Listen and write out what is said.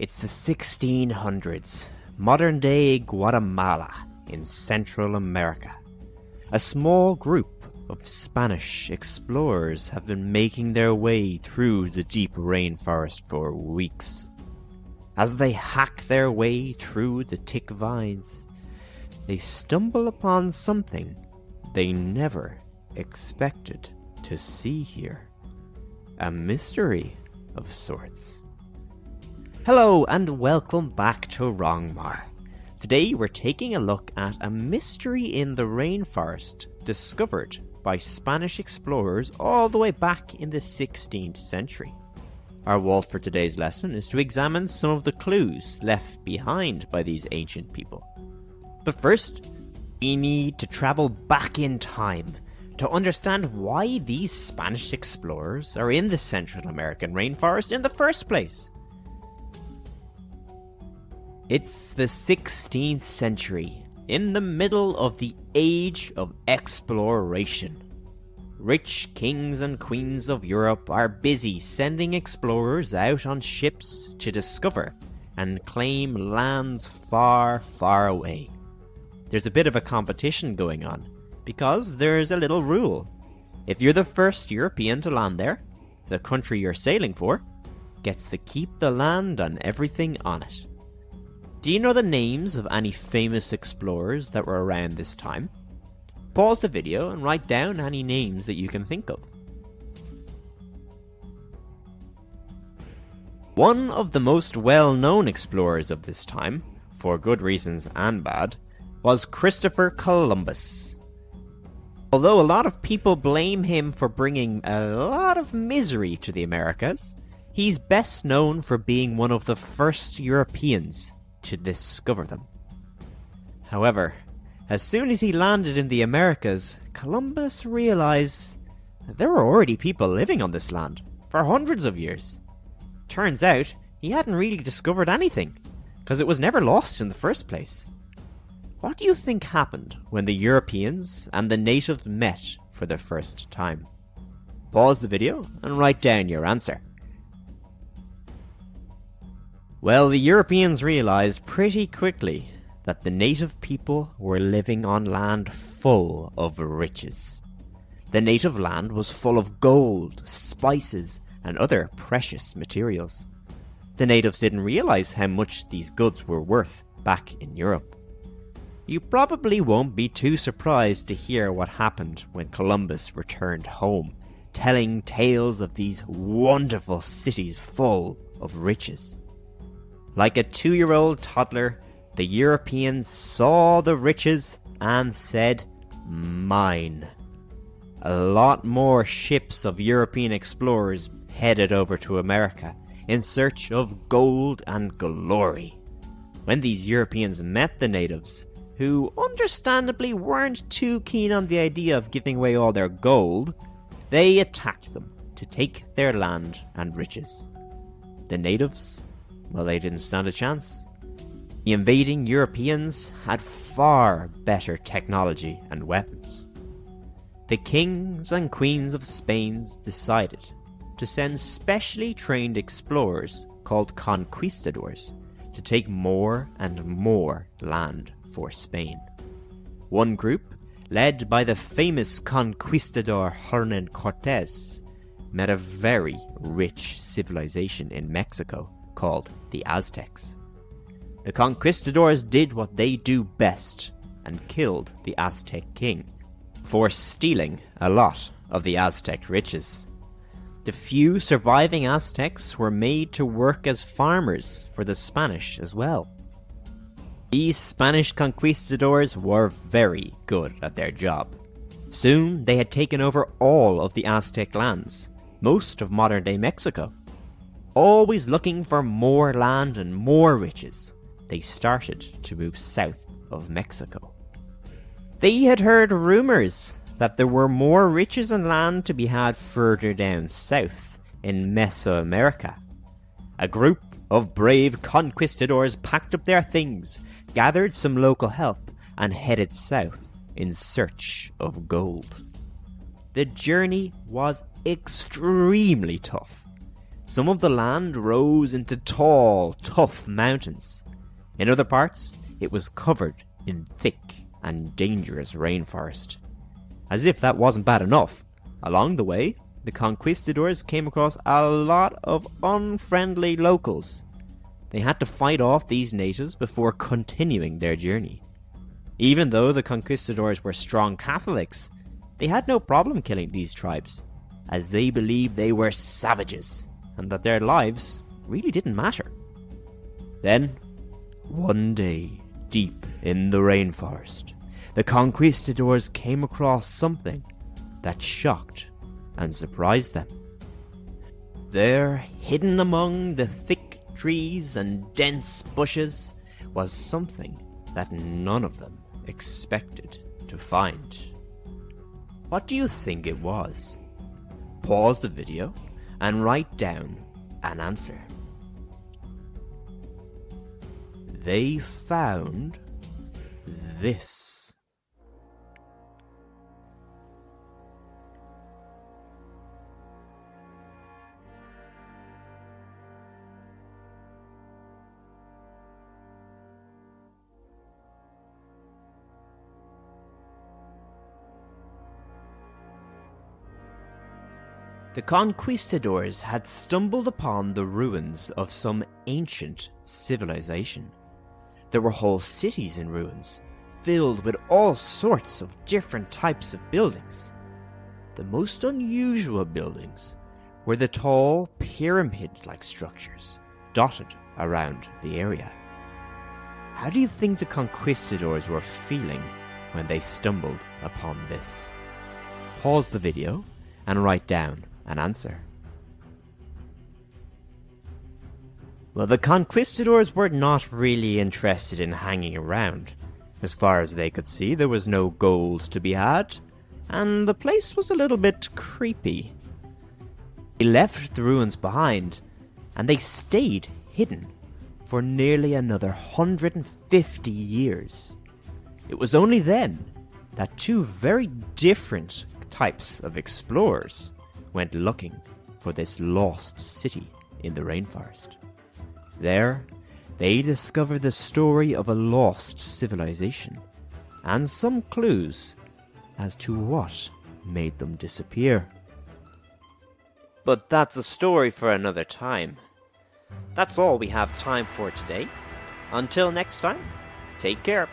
It's the 1600s, modern-day Guatemala in Central America. A small group of Spanish explorers have been making their way through the deep rainforest for weeks. As they hack their way through the thick vines, they stumble upon something they never expected to see here. A mystery of sorts. Hello and welcome back to Rongmar. Today we're taking a look at a mystery in the rainforest discovered by Spanish explorers all the way back in the 16th century. Our vault for today's lesson is to examine some of the clues left behind by these ancient people. But first, we need to travel back in time to understand why these Spanish explorers are in the Central American rainforest in the first place. It's the 16th century, in the middle of the Age of Exploration. Rich kings and queens of Europe are busy sending explorers out on ships to discover and claim lands far, far away. There's a bit of a competition going on, because there's a little rule. If you're the first European to land there, the country you're sailing for gets to keep the land and everything on it. Do you know the names of any famous explorers that were around this time? Pause the video and write down any names that you can think of. One of the most well-known explorers of this time, for good reasons and bad, was Christopher Columbus. Although a lot of people blame him for bringing a lot of misery to the Americas, he's best known for being one of the first Europeans to discover them. However, as soon as he landed in the Americas, Columbus realized that there were already people living on this land for hundreds of years. Turns out, he hadn't really discovered anything, because it was never lost in the first place. What do you think happened when the Europeans and the natives met for the first time? Pause the video and write down your answer. Well, the Europeans realized pretty quickly that the native people were living on land full of riches. The native land was full of gold, spices, and other precious materials. The natives didn't realize how much these goods were worth back in Europe. You probably won't be too surprised to hear what happened when Columbus returned home, telling tales of these wonderful cities full of riches. Like a 2-year-old toddler, the Europeans saw the riches and said, "Mine." A lot more ships of European explorers headed over to America in search of gold and glory. When these Europeans met the natives, who understandably weren't too keen on the idea of giving away all their gold, they attacked them to take their land and riches. The natives, well, they didn't stand a chance. The invading Europeans had far better technology and weapons. The kings and queens of Spain decided to send specially trained explorers called conquistadors to take more and more land for Spain. One group, led by the famous conquistador Hernan Cortés, met a very rich civilization in Mexico called the Aztecs. The conquistadors did what they do best and killed the Aztec king for stealing a lot of the Aztec riches. The few surviving Aztecs were made to work as farmers for the Spanish as well. These Spanish conquistadors were very good at their job. Soon they had taken over all of the Aztec lands, most of modern-day Mexico. Always looking for more land and more riches, they started to move south of Mexico. They had heard rumors that there were more riches and land to be had further down south in Mesoamerica. A group of brave conquistadors packed up their things, gathered some local help, and headed south in search of gold. The journey was extremely tough. Some of the land rose into tall, tough mountains. In other parts, it was covered in thick and dangerous rainforest. As if that wasn't bad enough, along the way, the conquistadors came across a lot of unfriendly locals. They had to fight off these natives before continuing their journey. Even though the conquistadors were strong Catholics, they had no problem killing these tribes, as they believed they were savages and that their lives really didn't matter. Then, one day, deep in the rainforest, the conquistadors came across something that shocked and surprised them. There, hidden among the thick trees and dense bushes, was something that none of them expected to find. What do you think it was? Pause the video and write down an answer. They found this. The conquistadors had stumbled upon the ruins of some ancient civilization. There were whole cities in ruins, filled with all sorts of different types of buildings. The most unusual buildings were the tall pyramid-like structures dotted around the area. How do you think the conquistadors were feeling when they stumbled upon this? Pause the video and write down an answer. Well, the conquistadors were not really interested in hanging around. As far as they could see, there was no gold to be had, and the place was a little bit creepy. They left the ruins behind, and they stayed hidden for nearly another 150 years. It was only then that two very different types of explorers went looking for this lost city in the rainforest. There, they discovered the story of a lost civilization and some clues as to what made them disappear. But that's a story for another time. That's all we have time for today. Until next time, take care.